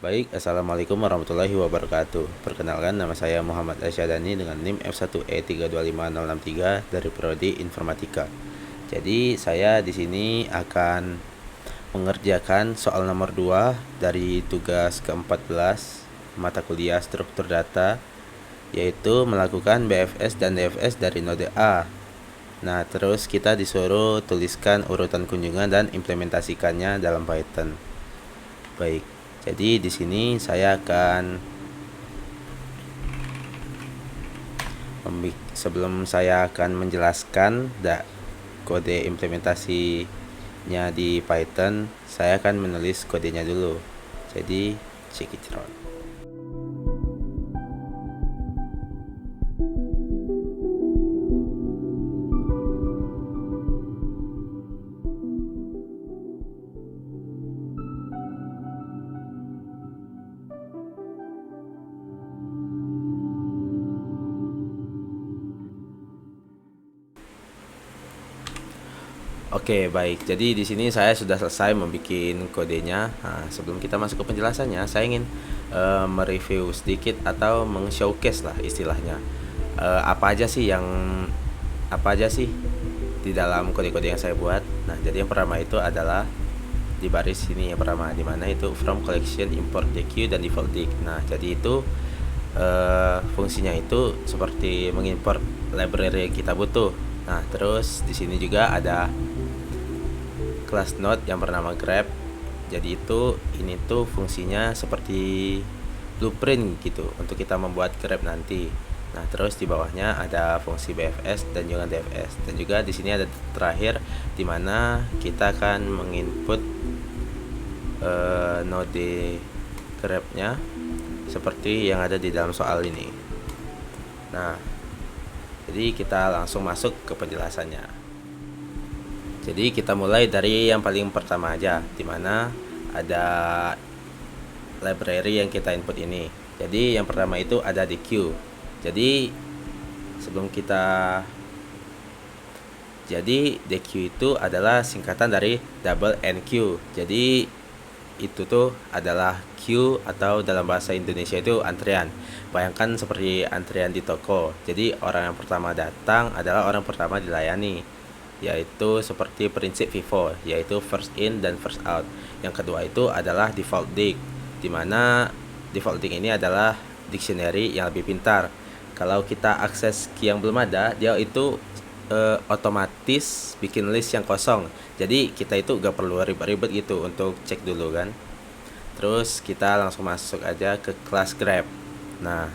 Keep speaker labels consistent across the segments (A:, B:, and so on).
A: Baik, Assalamualaikum warahmatullahi wabarakatuh. Perkenalkan, nama saya Muhammad Arsyadani dengan NIM F1E325063 dari Prodi Informatika. Jadi, saya di sini akan mengerjakan soal nomor 2 dari tugas ke-14 mata kuliah struktur data, yaitu melakukan BFS dan DFS dari node A. Nah, terus kita disuruh tuliskan urutan kunjungan dan implementasikannya dalam Python. Baik, jadi di sini saya akan sebelum saya akan menjelaskan kode implementasinya di Python, saya akan menulis kodenya dulu. Jadi, check it out. Oke, baik. Jadi di sini saya sudah selesai membuat kodenya. Nah, sebelum kita masuk ke penjelasannya, saya ingin mereview sedikit atau meng-showcase lah istilahnya. Apa aja sih di dalam kode-kode yang saya buat. Nah, jadi yang pertama itu adalah di baris ini yang pertama, di mana itu from collection, import DQ dan default dict. Nah, jadi itu fungsinya itu seperti mengimport library yang kita butuh. Nah, terus di sini juga ada class node yang bernama grab. Jadi ini tuh fungsinya seperti blueprint gitu untuk kita membuat grab nanti. Nah, terus di bawahnya ada fungsi BFS dan juga DFS. Dan juga di sini ada terakhir di mana kita akan menginput node grabnya seperti yang ada di dalam soal ini. Nah, jadi kita langsung masuk ke penjelasannya. Jadi kita mulai dari yang paling pertama aja, di mana ada library yang kita input ini. Jadi yang pertama itu ada DQ. Jadi DQ itu adalah singkatan dari double NQ. Jadi itu tuh adalah queue atau dalam bahasa Indonesia itu antrian. Bayangkan seperti antrian di toko. Jadi orang yang pertama datang adalah orang pertama dilayani, yaitu seperti prinsip FIFO, yaitu first in dan first out. Yang kedua itu adalah default dict, di mana default dict ini adalah dictionary yang lebih pintar. Kalau kita akses key yang belum ada, dia itu otomatis bikin list yang kosong. Jadi kita itu gak perlu ribet-ribet gitu untuk cek dulu kan. Terus kita langsung masuk aja ke kelas grab. Nah,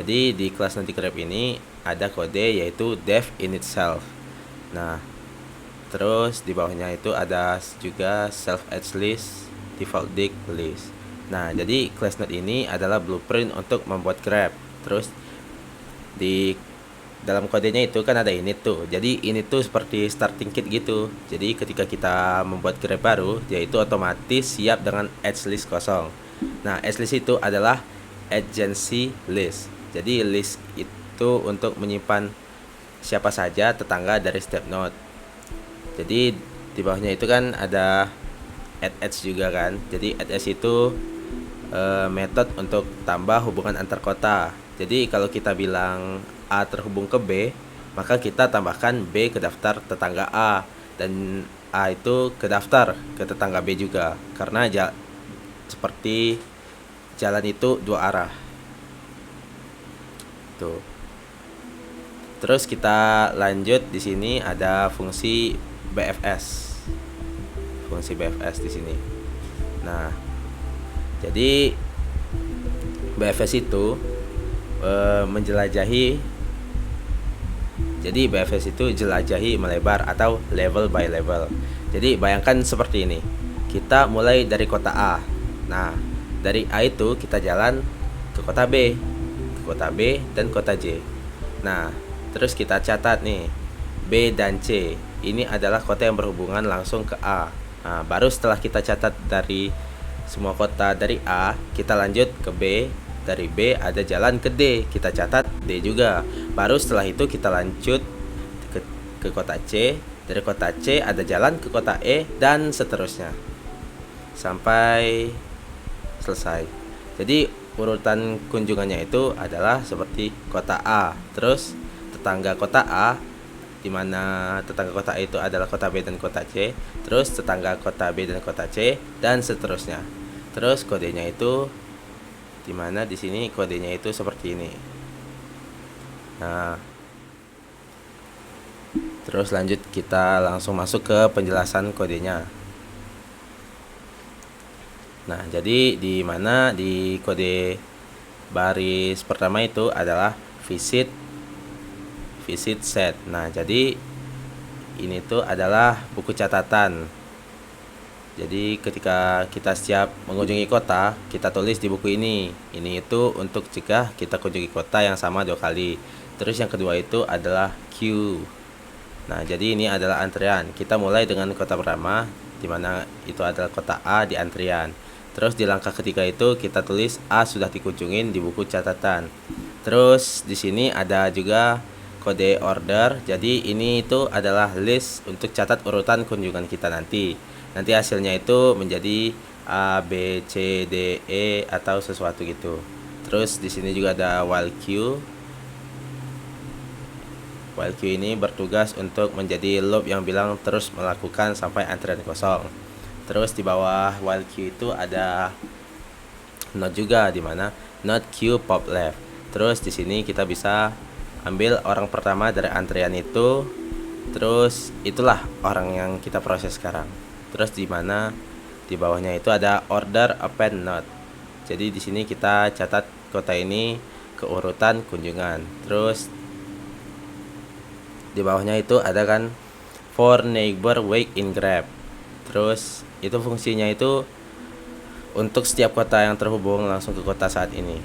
A: jadi di kelas nanti grab ini ada kode yaitu def in itself. Nah, terus di bawahnya itu ada juga self edge list, default dict list. Nah, jadi class node ini adalah blueprint untuk membuat grab. Terus di dalam kodenya itu kan ada init tuh. Jadi init tuh seperti starting kit gitu. Jadi ketika kita membuat grab baru, dia itu otomatis siap dengan edge list kosong. Nah, edge list itu adalah agency list. Jadi list itu untuk menyimpan siapa saja tetangga dari step node. Jadi di bawahnya itu kan ada add edge juga kan. Jadi add edge itu metode untuk tambah hubungan antar kota. Jadi kalau kita bilang A terhubung ke B, maka kita tambahkan B ke daftar tetangga A, dan A itu ke daftar ke tetangga B juga, karena seperti jalan itu dua arah tuh. Terus kita lanjut, di sini ada fungsi BFS. Fungsi BFS di sini. Nah, jadi BFS itu BFS itu jelajahi melebar atau level by level. Jadi bayangkan seperti ini. Kita mulai dari kota A. Nah, dari A itu kita jalan ke kota B, dan kota J. Nah, terus kita catat nih, B dan C ini adalah kota yang berhubungan langsung ke A. Nah, baru setelah kita catat dari semua kota dari A, kita lanjut ke B. Dari B ada jalan ke D, kita catat D juga. Baru setelah itu kita lanjut ke kota C. Dari kota C ada jalan ke kota E, dan seterusnya sampai selesai. Jadi urutan kunjungannya itu adalah seperti kota A, terus tetangga kota A, di mana tetangga kota A itu adalah kota B dan kota C, terus tetangga kota B dan kota C, dan seterusnya. Terus kodenya itu di mana di sini kodenya itu seperti ini. Nah, terus lanjut kita langsung masuk ke penjelasan kodenya. Nah, jadi di mana di kode baris pertama itu adalah visit set. Nah, jadi ini tuh adalah buku catatan. Jadi ketika kita siap mengunjungi kota, kita tulis di buku ini. Ini itu untuk jika kita kunjungi kota yang sama 2 kali. Terus yang kedua itu adalah queue. Nah, jadi ini adalah antrian. Kita mulai dengan kota pertama, di mana itu adalah kota A di antrian. Terus di langkah ketiga itu kita tulis A sudah dikunjungin di buku catatan. Terus di sini ada juga kode order. Jadi ini itu adalah list untuk catat urutan kunjungan kita nanti. Nanti hasilnya itu menjadi A, B, C, D, E atau sesuatu gitu. Terus di sini juga ada while queue. While queue ini bertugas untuk menjadi loop yang bilang terus melakukan sampai antrian kosong. Terus di bawah while queue itu ada note juga, di mana note queue pop left. Terus di sini kita bisa ambil orang pertama dari antrian itu. Terus itulah orang yang kita proses sekarang. Terus di mana di bawahnya itu ada order append note. Jadi di sini kita catat kota ini ke urutan kunjungan. Terus di bawahnya itu ada kan for neighbor wait in Grab. Terus itu fungsinya itu untuk setiap kota yang terhubung langsung ke kota saat ini.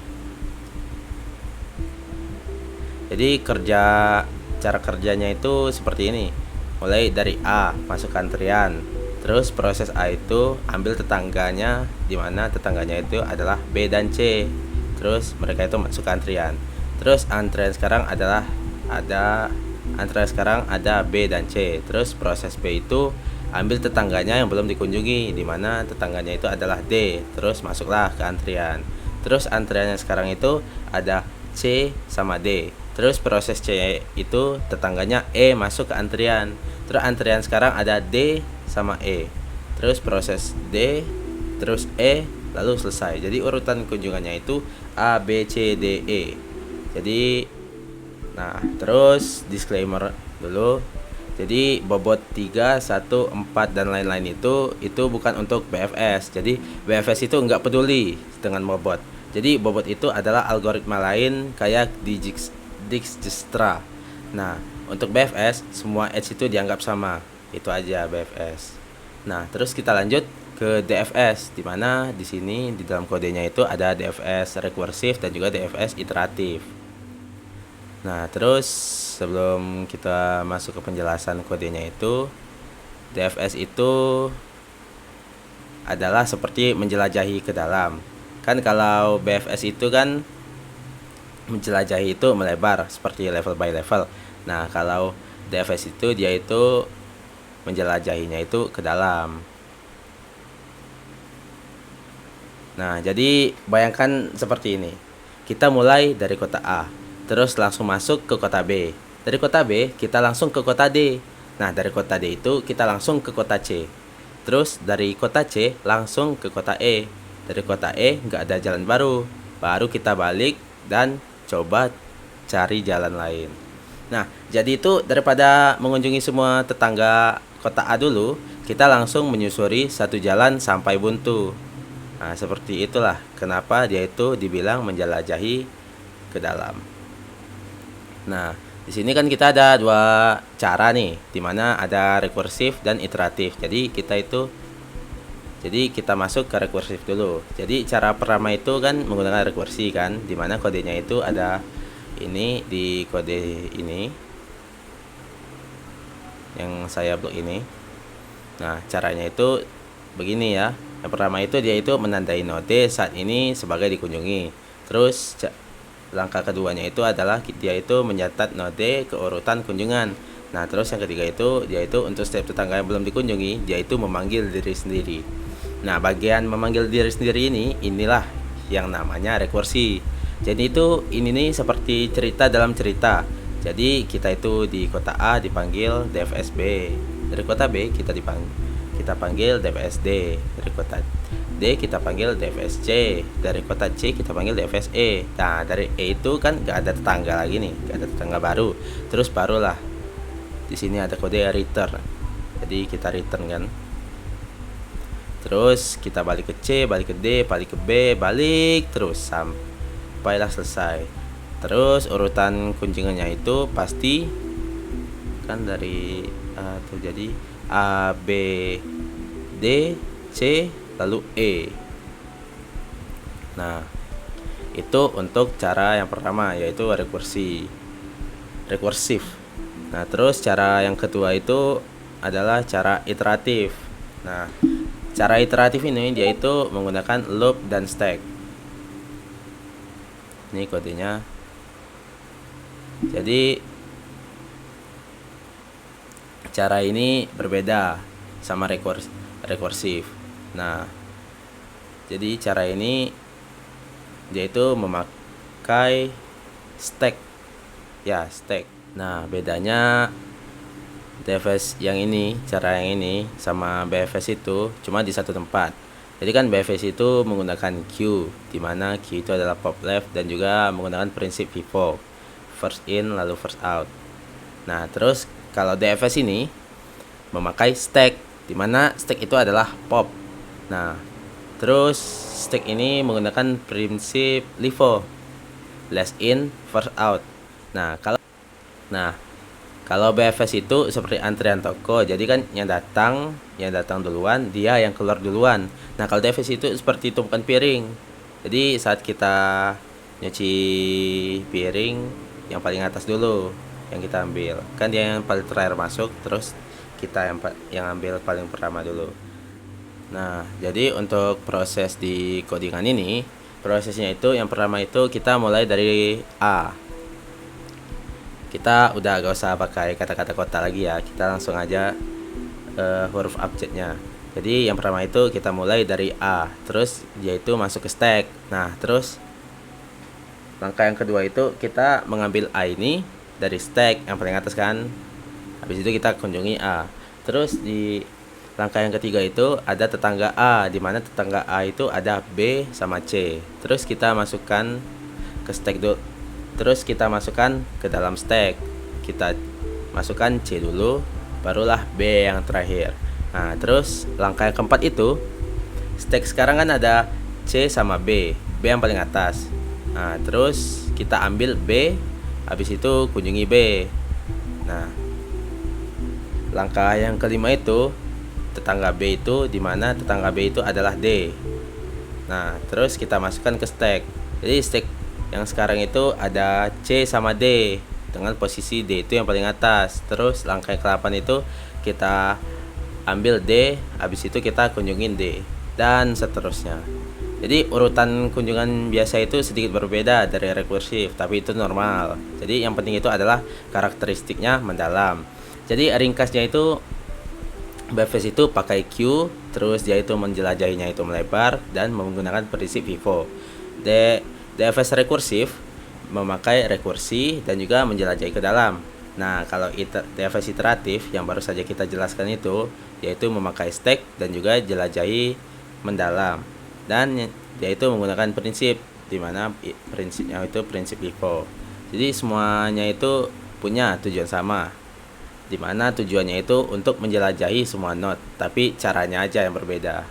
A: Jadi cara kerjanya itu seperti ini. Mulai dari A masuk antrian. Terus proses A itu ambil tetangganya, di mana tetangganya itu adalah B dan C. Terus mereka itu masuk antrian. Terus antrian sekarang ada B dan C. Terus proses B itu ambil tetangganya yang belum dikunjungi, di mana tetangganya itu adalah D. Terus masuklah ke antrian. Terus antriannya sekarang itu ada C sama D. Terus proses C itu tetangganya E masuk ke antrian. Terus antrian sekarang ada D sama E. Terus proses D, terus E, lalu selesai. Jadi urutan kunjungannya itu A, B, C, D, E. Jadi nah, terus disclaimer dulu. Jadi bobot 3, 1, 4 dan lain-lain itu bukan untuk BFS. Jadi BFS itu nggak peduli dengan bobot. Jadi bobot itu adalah algoritma lain kayak Dijkstra. Nah, untuk BFS semua edge itu dianggap sama. Itu aja BFS. Nah, terus kita lanjut ke DFS, di mana di sini di dalam kodenya itu ada DFS rekursif dan juga DFS iteratif. Nah, terus sebelum kita masuk ke penjelasan kodenya itu, DFS itu adalah seperti menjelajahi ke dalam. Kan kalau BFS itu kan menjelajahi itu melebar seperti level by level. Nah, kalau DFS itu dia itu menjelajahinya itu ke dalam. Nah, jadi bayangkan seperti ini. Kita mulai dari kota A, terus langsung masuk ke kota B. Dari kota B kita langsung ke kota D. Nah, dari kota D itu kita langsung ke kota C. Terus dari kota C langsung ke kota E. Dari kota E nggak ada jalan baru. Baru kita balik dan coba cari jalan lain. Nah, jadi itu daripada mengunjungi semua tetangga kota A dulu, kita langsung menyusuri satu jalan sampai buntu. Nah, seperti itulah kenapa dia itu dibilang menjelajahi ke dalam. Nah, di sini kan kita ada 2 cara nih, dimana ada rekursif dan iteratif. Jadi kita masuk ke rekursif dulu. Jadi cara pertama itu kan menggunakan rekursi kan, dimana kodenya itu ada ini di kode ini yang saya blok ini. Nah, caranya itu begini ya. Yang pertama itu dia itu menandai node saat ini sebagai dikunjungi. Terus langkah keduanya itu adalah dia itu mencatat node ke urutan kunjungan. Nah, terus yang ketiga itu dia itu untuk setiap tetangga yang belum dikunjungi, dia itu memanggil diri sendiri. Nah, bagian memanggil diri sendiri inilah yang namanya rekursi. Jadi ini nih seperti cerita dalam cerita. Jadi kita itu di kota A dipanggil DFSB. Dari kota B kita panggil DFSD. Dari kota D kita panggil DFSC. Dari kota C kita panggil DFSE. Nah, dari E itu kan gak ada tetangga lagi nih, gak ada tetangga baru. Terus barulah di sini ada kode return. Jadi kita return kan. Terus kita balik ke C, balik ke D, balik ke B, balik terus sampailah selesai. Terus urutan kunjungannya itu pasti kan dari tuh jadi A, B, D, C, lalu E. Nah, itu untuk cara yang pertama, yaitu rekursif. Nah, terus cara yang kedua itu adalah cara iteratif. Nah, cara iteratif ini yaitu menggunakan loop dan stack. Ini kodenya. Jadi cara ini berbeda sama rekursif. Nah, jadi cara ini yaitu memakai stack. Ya, stack. Nah, bedanya DFS cara yang ini sama BFS itu cuma di satu tempat. Jadi kan BFS itu menggunakan queue, di mana queue itu adalah pop left dan juga menggunakan prinsip FIFO, first in lalu first out. Nah, terus kalau DFS ini memakai stack, di mana stack itu adalah pop. Nah, terus stack ini menggunakan prinsip LIFO, last in first out. Nah, kalau BFS itu seperti antrian toko, jadi kan yang datang duluan, dia yang keluar duluan. Nah, kalau DFS itu seperti tumpukan piring. Jadi saat kita nyuci piring, yang paling atas dulu yang kita ambil. Kan dia yang paling terakhir masuk, terus kita yang ambil paling pertama dulu. Nah, jadi untuk proses di codingan ini, prosesnya itu yang pertama itu kita mulai dari A. Kita udah gak usah pakai kata-kata kota lagi ya, kita langsung aja huruf abjadnya. Jadi yang pertama itu kita mulai dari A, terus yaitu masuk ke stack. Nah, terus langkah yang kedua itu kita mengambil A ini dari stack yang paling atas kan. Habis itu kita kunjungi A. Terus di langkah yang ketiga itu ada tetangga A, di mana tetangga A itu ada B sama C. Terus kita masukkan ke stack dulu. Terus kita masukkan ke dalam stack. Kita masukkan C dulu, barulah B yang terakhir. Nah, terus langkah yang keempat itu stack sekarang kan ada C sama B yang paling atas. Nah, terus kita ambil B, habis itu kunjungi B. Nah, langkah yang kelima itu tetangga B itu, di mana tetangga B itu adalah D. Nah, terus kita masukkan ke stack. Jadi stack yang sekarang itu ada C sama D dengan posisi D itu yang paling atas. Terus langkah yang ke-8 itu kita ambil D, habis itu kita kunjungin D dan seterusnya. Jadi urutan kunjungan biasa itu sedikit berbeda dari rekursif, tapi itu normal. Jadi yang penting itu adalah karakteristiknya mendalam. Jadi ringkasnya itu BFS itu pakai queue, terus dia itu menjelajahinya itu melebar dan menggunakan prinsip FIFO. DFS rekursif memakai rekursi dan juga menjelajahi ke dalam. Nah, kalau DFS iteratif yang baru saja kita jelaskan itu yaitu memakai stack dan juga jelajahi mendalam. Dan yaitu menggunakan prinsip, di mana prinsipnya itu prinsip FIFO. Jadi semuanya itu punya tujuan sama, di mana tujuannya itu untuk menjelajahi semua node, tapi caranya aja yang berbeda.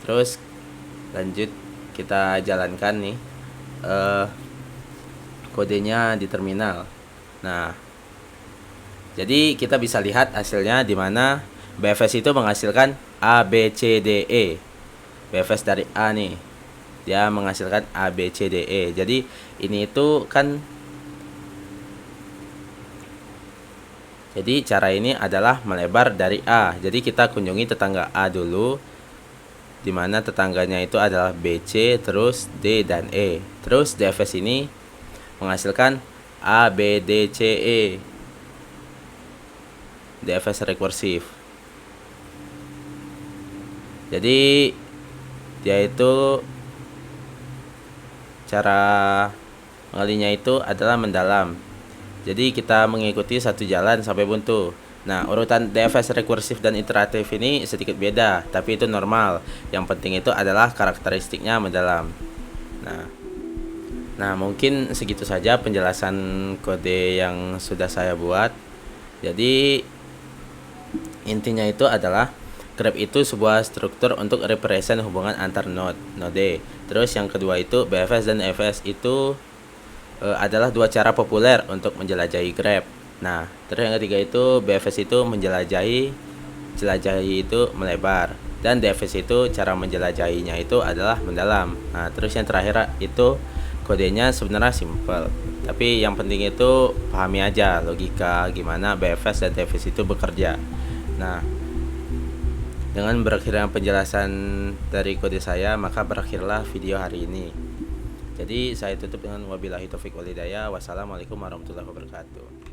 A: Terus lanjut kita jalankan nih kodenya di terminal. Nah, jadi kita bisa lihat hasilnya, di mana BFS itu menghasilkan A, B, C, D, E. BFS dari A nih, dia menghasilkan A, B, C, D, E. Jadi ini itu kan, jadi cara ini adalah melebar dari A. Jadi kita kunjungi tetangga A dulu, di mana tetangganya itu adalah B, C, terus D dan E. Terus DFS ini menghasilkan A, B, D, C, E. DFS rekursif. Jadi dia itu cara mengalinya itu adalah mendalam. Jadi kita mengikuti satu jalan sampai buntu. Nah, urutan DFS rekursif dan iteratif ini sedikit beda, tapi itu normal. Yang penting itu adalah karakteristiknya mendalam. Nah, mungkin segitu saja penjelasan kode yang sudah saya buat. Jadi intinya itu adalah graph itu sebuah struktur untuk represent hubungan antar node. Terus yang kedua itu BFS dan EFS itu adalah dua cara populer untuk menjelajahi graph. Nah, terus yang ketiga itu BFS itu jelajahi itu melebar, dan DFS itu cara menjelajahinya itu adalah mendalam. Nah, terus yang terakhir itu kodenya sebenarnya simple, tapi yang penting itu pahami aja logika gimana BFS dan DFS itu bekerja. Nah, dengan berakhirnya penjelasan dari kode saya, maka berakhirlah video hari ini. Jadi saya tutup dengan wabillahi taufik wal hidayah. Wassalamualaikum warahmatullahi wabarakatuh.